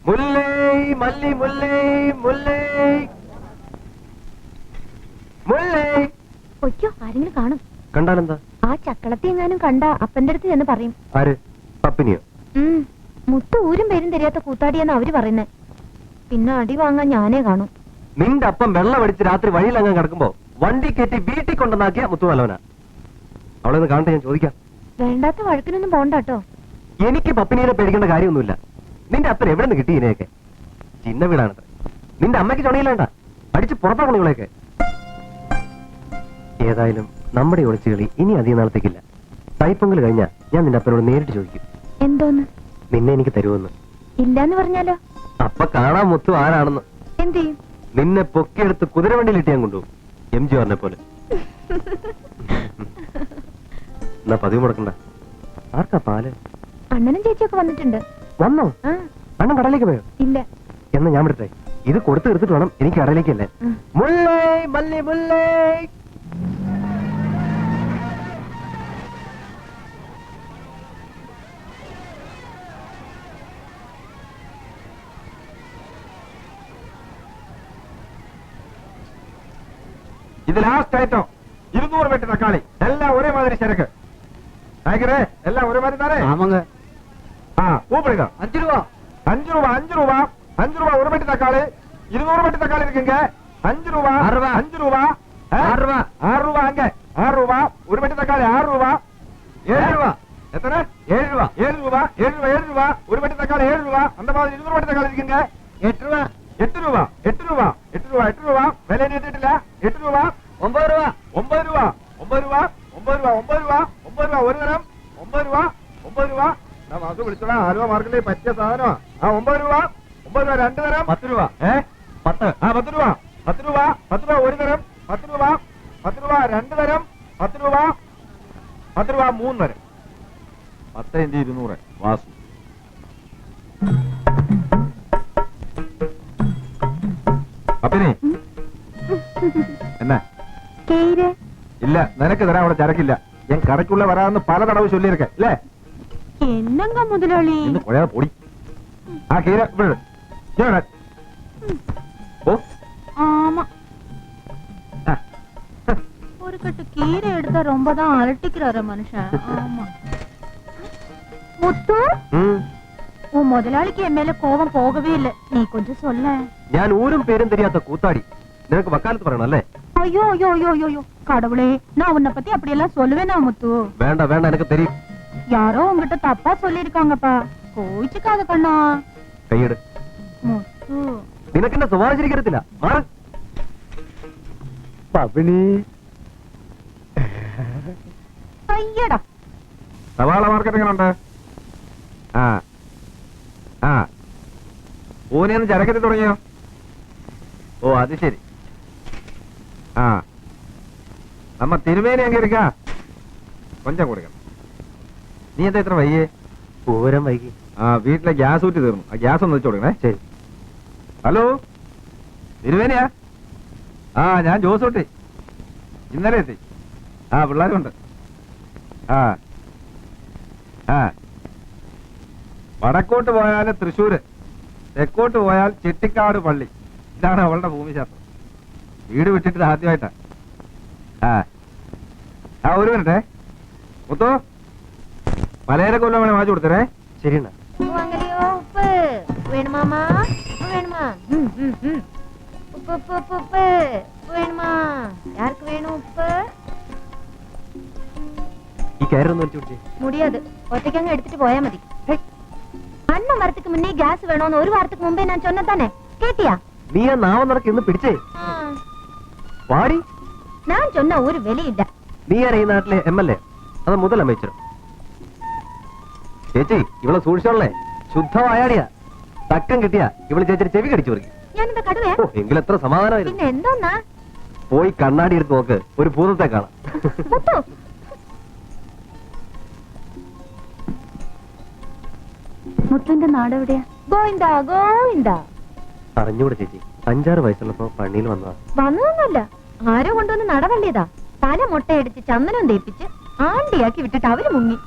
മുല്ലേ മല്ലി മുല്ലേ മുല്ലേ മുല്ലേ. ഒയ്യോ, ആരെങ്കിലും കാണും. കണ്ടാലെന്താ? ആ ചക്കളത്തി എങ്ങാനും കണ്ട അപ്പന്റെ അടുത്ത് ചെന്ന് പറയും. ആര്? പപ്പിനിയോ? മുത്ത് ഊരും പേരും തരാത്ത കൂത്താടിയെന്ന് അവര് പറയുന്നേ. പിന്നെ അടി വാങ്ങാൻ ഞാനേ കാണും. നിന്റെ അപ്പം വെള്ളം അടിച്ച് രാത്രി വഴിയിലങ്ങാൻ കിടക്കുമ്പോ വണ്ടി കയറ്റി വീട്ടിൽ കൊണ്ടുവന്നാക്കിയ മുത്തുവല്ലവനാ. അവളെ ഒന്ന് കാണട്ടെ, ഞാൻ ചോദിക്കാം. വേണ്ടാത്ത വഴക്കിനൊന്നും പോണ്ടാട്ടോ. എനിക്ക് പപ്പിനിയെ പേടിക്കേണ്ട കാര്യമൊന്നുമില്ല. നിന്റെ അപ്പൻ എവിടെ നിന്ന് കിട്ടി ഇതിനെയൊക്കെ? ചിന്ന വീടാണത്. നിന്റെ അമ്മയ്ക്ക് ചുണയില്ലേണ്ട, അടിച്ച് പുറത്താക്കണം ഇവളെയൊക്കെ. ഏതായാലും നമ്മുടെ ഒളിച്ചുകളി ഇനി അധികം നാളത്തേക്കില്ല. തൈപ്പൊങ്കൽ കഴിഞ്ഞാ ഞാൻ നിന്റെ അപ്പനോട് നേരിട്ട് ചോദിക്കും. എന്തോന്ന്? നിന്നെ എനിക്ക് തരുമെന്ന്. ഇല്ലാന്ന് പറഞ്ഞാലോ? അപ്പൊ കാണാൻ മുത്തു ആരാണെന്ന്. എന്ത് ചെയ്യും? നിന്നെ പൊക്കിയെടുത്ത് കുതിരവണ്ടിയിലിട്ട് ഞാൻ കൊണ്ടുപോകും, MGR പോലെ. എന്നാ പതിവ് മുടക്കണ്ട. ആർക്കാ പാല്? അണ്ണനും ചേച്ചിയൊക്കെ വന്നിട്ടുണ്ട്. വന്നോ? അണ്ണൻ കടയിലേക്ക് പോയോ? ഇല്ല. എന്നാ ഞാൻ വിടട്ടെ. ഇത് കൊടുത്ത് എടുത്തിട്ട് വേണം എനിക്ക് കടയിലേക്കല്ലേ. മുല്ലേ മല്ലി മുല്ലേ. ഇത് ലാസ്റ്റ് ഐറ്റം 200 വെട്ടി തക്കാളി, എല്ലാം ഒരേ മാതിരി ചരക്ക്. നായകരെ എല്ലാം ഒരേ മാതിരി താരേ. கூப்பிடுங்க. 5 രൂപ 5 രൂപ 5 രൂപ 5 രൂപ ஒரு வெட்டி தக்காளி. 200 வெட்டி தக்காளி இருக்குங்க. 5 ரூபா 5 ரூபா 6 ரூபா 6 ரூபா அங்க 6 ரூபா ஒரு வெட்டி தக்காளி 6 ரூபா 7 ரூபா. எத்தனை? 7 ரூபா 7 ரூபா 7 ரூபா 7 ரூபா ஒரு வெட்டி தக்காளி 7 ரூபா. அந்த மாதிரி 200 வெட்டி தக்காளி இருக்குங்க. 8 ரூபா 8 ரூபா 8 ரூபா 8 ரூபா 8 ரூபா விலை நீட்டிட்டிല്ല. 8 ரூபா 9 ரூபா 9 ரூபா 9 ரூபா 9 ரூபா 9 ரൂപ 9 രൂപ ഒരു തരം. 9 രൂപ 9 രൂപ. അത് വിളിച്ചോളാം, ആലുവ മാർക്കറ്റിൽ പറ്റിയ സാധനമാ. 9 രൂപ 9 രൂപ 2 തരം. 10 രൂപ 10 10 രൂപ 10 രൂപ 10 രൂപ ഒരു തരം. 10 രൂപ 10 രൂപ 2 തരം. 10 രൂപ 10 രൂപ 3 തരം. 10 × 200 വാസു. അപ്പിനി എന്നാ ഇല്ല, നിനക്ക് തരാൻ അവിടെ ചരക്കില്ല. ഞാൻ കടയ്ക്കുള്ള വരാമെന്ന് പല തടവ് ചൊല്ലിയിരിക്കെ അല്ലേ? എന്നങ്ക മുതലാളി ഇന്ന് കൊഴയാതെ പൊടി. ആ കീര ഇവിടെ ഓ ஆமா ஒரு கட்டு கீரை எடுத்தா ரொம்ப தான் அலட்டிக்கிறாரு மனுஷன். ஆமா முத்து, உன் முதலாளிக்கு என் மேல கோபம் போகவே இல்லை. நீ கொஞ்சம் சொல்ல. ഞാൻ ഊരും പേരും தெரியாத കൂത്താടി, നിനക്ക് വക്കാലത്ത് പറയണല്ലേ? ஐயோ ஐயோ ஐயோ ஐயோ கடவுளே, நான் உன்னை பத்தி அப்படியெல்லாம் சொல்லுவேனா முத்து? വേണ്ട വേണ്ട, എനിക്ക് தெரியும். யாரோ உங்ககிட்ட தப்பா சொல்லிருக்காங்கப்பா, கோயிச்சுக்காத கண்ணா. കൈയ്യട്. முத்து, നിനക്കെന്നെ സ്വഭാവചരിക്കത്തില്ല. പവിണി അയ്യടാ. സവാള മാർക്കറ്റ് എങ്ങനെയുണ്ട്? ആ ആ ഊനെന്ന് ചരക്കത്തിൽ തുടങ്ങിയോ? ഓ അത് ശരി. ആ നമ്മ തിരുമേനി അങ്ങ് എടുക്ക. കൊഞ്ചം കൊടുക്കണം. നീ എന്താ ഇത്ര വൈകിയേ? പൂരം വൈകി. ആ വീട്ടിലെ ഗ്യാസ് ഊറ്റി തീർന്നു. ആ ഗ്യാസ് ഒന്ന് വെച്ചു കൊടുക്കണേ. ശരി. ഹലോ തിരുമേനിയാ? ആ ഞാൻ ജോസൂട്ടി, ഇന്നലെ എത്തി. ആ പിള്ളേരുണ്ട്. ആ ആ വടക്കോട്ട് പോയാൽ തൃശ്ശൂര്, തെക്കോട്ട് പോയാൽ ചെട്ടിക്കാട് പള്ളി. ഇതാണ് അവളുടെ ഭൂമിശാസ്ത്രം. വീട് വിട്ടിട്ട് ആദ്യമായിട്ടാ. ആ ആ ഒരു മിനിറ്റേ. മുത്തോ മലയര കൊല്ലം വേണേ വാങ്ങിച്ചു കൊടുത്തരേ. ശരി. உப்பு வேணுமாமா? வேணுமா? உப்பு உப்பு உப்பு உப்பு வேணுமா? யாருக்கு வேணும் உப்பு? ഈ കയറൊന്നും വലിച്ചു പിടിച്ചേ. முடியாது, ஒத்தைக்கங்க எடுத்துட்டு போயா மதி. அண்ணன் வரத்துக்கு முன்னே கேஸ் வேணும்னு ஒரு வாரத்துக்கு முன்பே நான் சொன்னதானே, கேட்டியா? നീ ആ നാവം നടക്ക് ഇന്ന് പിടിച്ചേ. വാടി. நான் சொன்ன ஒரு வெளியிല്ല. നീ ആരാ ഈ നാട്ടിലെ MLA? അത് മുതലമേച്ചോ? ചേച്ചി ഇവളെ സൂക്ഷിച്ചോളേ, ശുദ്ധമായാടിയാ. തക്കം കിട്ടിയാ ഇവള് ചേച്ചി ചെവി കടിച്ചു പറിക്കും. ഞാനെന്താ കടുവേ? ഓ എങ്കിൽ എത്ര സമാധാനമായിരുന്നു. പിന്നെ എന്തോന്നാ? പോയി കണ്ണാടി എടുത്ത് നോക്ക്, ഒരു ഭൂതത്തെ കാണാം. മുത്തുന്റെ നാട് എവിടെയാ? ഗോവിന്ദ ഗോവിന്ദ. അറിഞ്ഞൂടെ ചേച്ചി, 5-6 വയസ്സുള്ളപ്പോ പണിയിൽ വന്നതാ. വന്നതൊന്നുമല്ല, ആരോ കൊണ്ടുവന്ന് നടവള്ളിയതാ. തല മുട്ടയടിച്ച് ചന്ദനം തേപ്പിച്ച് ആണ്ടിയാക്കി വിട്ടിട്ട് അവര് മുങ്ങി.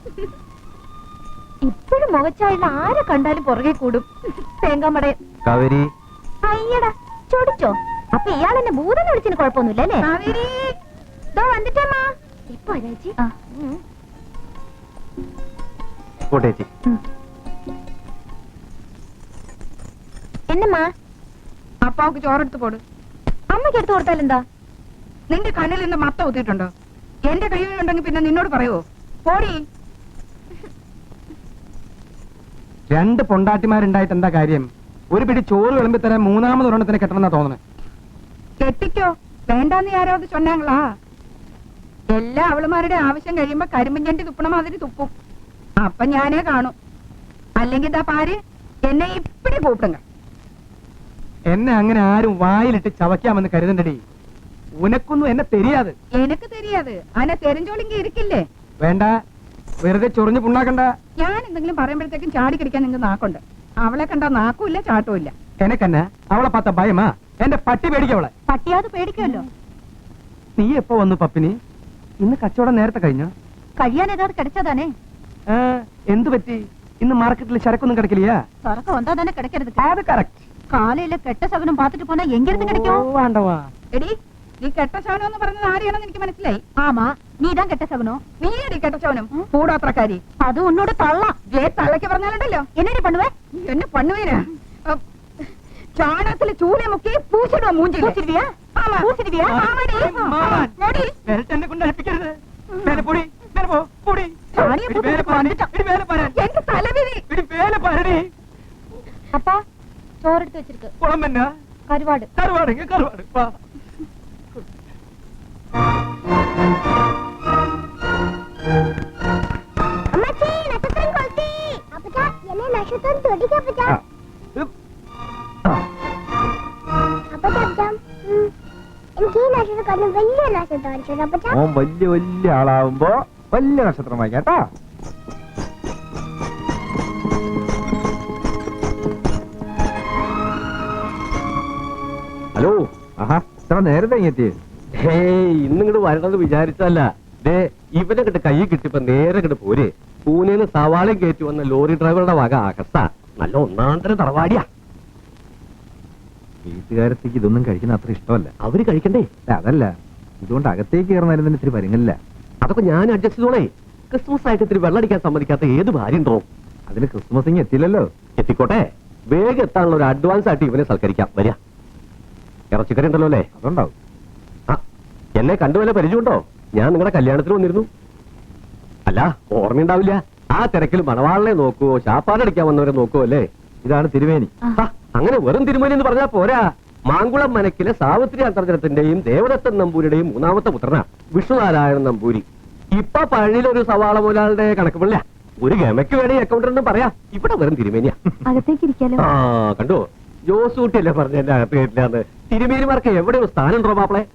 ഇപ്പോഴും മുഖച്ചായുള്ള ആരെ കണ്ടാലും പുറകെ കൂടും. തേങ്ങാമടയൻ. കാവേരി അയ്യടാ ചൊടിച്ചോ? അപ്പൊ ഇയാൾ എന്നെ ഭൂതം വിളിച്ചിന് കുഴപ്പമൊന്നുമില്ല അല്ലേ? വന്നിട്ടമ്മ ഇപ്പൊ ചേച്ചി. കോട്ടേച്ചി എന്നമ്മാ അപ്പാവുക്ക് ചോറെടുത്ത് പോട്. അമ്മയ്ക്ക് എടുത്തു കൊടുത്താൽ എന്താ? നിന്റെ കണ്ണിൽ നിന്ന് മത്ത കുത്തിയിട്ടുണ്ടോ? എന്റെ കയ്യിലുണ്ടെങ്കിൽ പിന്നെ നിന്നോട് പറയുവോ? പോടി. രണ്ട് പൊണ്ടാട്ടിമാരുണ്ടായിട്ട് എന്താ കാര്യം? ഒരു പിടി ചോറ് വിളമ്പി തരാൻ മൂന്നാമത് ഒരെണ്ണത്തിനെ കെട്ടണമെന്നാ തോന്നണേ. കെട്ടിക്കോ, വേണ്ടാന്ന് ആരാவது சொன்னாங்களா? എല്ലാ അവളുമാരുടെ ആവശ്യം കഴിയുമ്പോ കരിമ്പഞ്ചണ്ടി തുപ്പണ മാതിരി തുപ്പും. അപ്പൊ ഞാനേ കാണും. അല്ലെങ്കിൽ ഇതാ പാര് എന്നെ ഇപ്പിടി കൂട്ടുങ്ക. എന്നെ അങ്ങനെ ആരും വായിലിട്ട് ചവയ്ക്കാമെന്ന് കരുതണ്ടടി. ഉനക്കൊന്നും എന്നെ തെരിയാത്. എനക്ക് തെരിയാത്. അനെ തെരഞ്ചോളിങ്ങി ഇരിക്കില്ലേ? വേണ്ട, വെറുതെ ചൊറിഞ്ഞു പുണ്ണാക്കണ്ട. ഞാൻ എന്തെങ്കിലും പറയുമ്പോഴത്തേക്കും ചാടി കടിക്കാൻ നിങ്ങൾക്ക് നാക്കുണ്ട്. അവളെ കണ്ടാ നാക്കുമില്ല ചാട്ടുമില്ല. എനക്കെന്നെ അവളെ പാത്ത ഭയമാ. എന്റെ പട്ടി പേടിക്കവളെ. പട്ടിയാത് പേടിക്കുമല്ലോ. നീ എപ്പോ വന്നു പപ്പിനി? ഇന്ന് കച്ചവടം നേരത്തെ കഴിഞ്ഞോ? കഴിയാൻ ഏതാത് കിടച്ചതാനേ. എന്തു പറ്റി? ഇന്ന് മാർക്കറ്റിൽ ചരക്കൊന്നും കിടക്കില്ല. തുറക്കം വന്നാ തന്നെ കിടക്കരുത്. അത് കറക്റ്റ്. കാലയിലെ കെട്ട ശവനം പാത്തിട്ട് പോന്നാ എങ്കിലും കിടക്കോ? വേണ്ടവാ. എടി, നീ കെട്ട ശവനം എന്ന് പറഞ്ഞത് ആരെയാണെന്ന് എനിക്ക് മനസ്സിലായി. ആമാ, നീതാ കെട്ട ശവനോ? നീയടി കെട്ട ശവനം. കൂടാത്രക്കാരി. അത് ഉന്നോട് തള്ള. തള്ളക്ക് പറഞ്ഞാലുണ്ടല്ലോ എന്നെ പണ്ണുവേ. എന്നെ പണ്ണുവേനാ. ചാണകത്തില് ചൂല മുക്കി പൂച്ചിടുവാ മൂഞ്ചി. എന്റെ തലവിധി. അപ്പാ ചോറെടുത്ത് വെച്ചിരിക്ക്. കരുവാട്. അമ്മച്ചി നക്ഷത്രം കൊളുത്തി. അപ്പച്ചാ എന്നെ നക്ഷത്രം തൊടിക്ക് അപ്പച്ചാ. അപ്പച്ചാ എനിക്ക് ഈ നക്ഷത്രം വലിയ നക്ഷത്രം കാണിച്ചു അപ്പച്ചാ. ഓൻ വലിയ വലിയ ആളാവുമ്പോ വലിയ നക്ഷത്രം വായിക്കാട്ടാ. ഹലോ. ആഹാ, ഇത്ര നേരത്തെ എത്തി. ഇന്നിങ്ങോട്ട് വരണമെന്ന് വിചാരിച്ചല്ല. ദേ ഇവനെ കിട്ട് കൈ കിട്ടിയപ്പോ നേരെ കിട്ട് പോരെ. പൂനെന്ന് സവാളയും കയറ്റി വന്ന ലോറി ഡ്രൈവറുടെ വക അകത്ത നല്ല ഒന്നാന്തര തറവാടിയാ. വീട്ടുകാരത്തേക്ക് ഇതൊന്നും കഴിക്കുന്ന അത്ര ഇഷ്ടമല്ല. അവര് കഴിക്കണ്ടേ? അതല്ല, ഇതുകൊണ്ട് അകത്തേക്ക് കയറുന്നതിന് ഇത്തിരി പരിങ്ങല്ല. അതൊക്കെ ഞാൻ അഡ്ജസ്റ്റ് ചെയ്തോളേ. ക്രിസ്മസ് ആയിട്ട് ഇത്തിരി വെള്ളടിക്കാൻ സമ്മതിക്കാത്ത ഏത് ഭാര്യ ഉണ്ടോ? അതിന് ക്രിസ്മസ് ഇങ്ങ് എത്തില്ലല്ലോ. എത്തിക്കോട്ടെ, വേഗം എത്താനുള്ള ഒരു അഡ്വാൻസ് ആയിട്ട് ഇവനെ സൽക്കരിക്കാം. വരിക. ഇറച്ചിക്കറി ഉണ്ടല്ലോ അല്ലേ? അതുണ്ടാവും. ആ, എന്നെ കണ്ടുവല്ല പരിചയമുണ്ടോ? ഞാൻ നിങ്ങളുടെ കല്യാണത്തിന് വന്നിരുന്നു. അല്ല, ഓർമ്മയുണ്ടാവില്ല. ആ തിരക്കിൽ മണവാളിനെ നോക്കുവോ ശാപ്പാടടിക്കാൻ വന്നവരെ നോക്കുവോ അല്ലേ? ഇതാണ് തിരുവേനി. അങ്ങനെ വെറും തിരുമേനി എന്ന് പറഞ്ഞാൽ പോരാ. മാങ്കുളം മനക്കിലെ സാവിത്രി അന്തർജനത്തിന്റെയും ദേവദത്തൻ നമ്പൂരിയുടെയും മൂന്നാമത്തെ പുത്രനാ വിഷ്ണുനാരായണൻ നമ്പൂരി. ഇപ്പൊ പഴനിയിലൊരു സവാള മുതലാളുടെ കണക്ക് പിള്ള. ഒരു ഗമയ്ക്ക് വേണേ അക്കൗണ്ടറിനും പറയാം. ഇവിടെ വെറും തിരുമേനിയാ. അകത്തേക്ക് ഇരിക്കാലോ. ആ കണ്ടോ, ജോസൂട്ടിയല്ലേ പറഞ്ഞ എന്റെ അകത്ത് കേട്ടില്ലാന്ന്. തിരുമേനിമാർക്ക് എവിടെയോ സ്ഥാനം ഉണ്ടോ മാപ്പിളെ?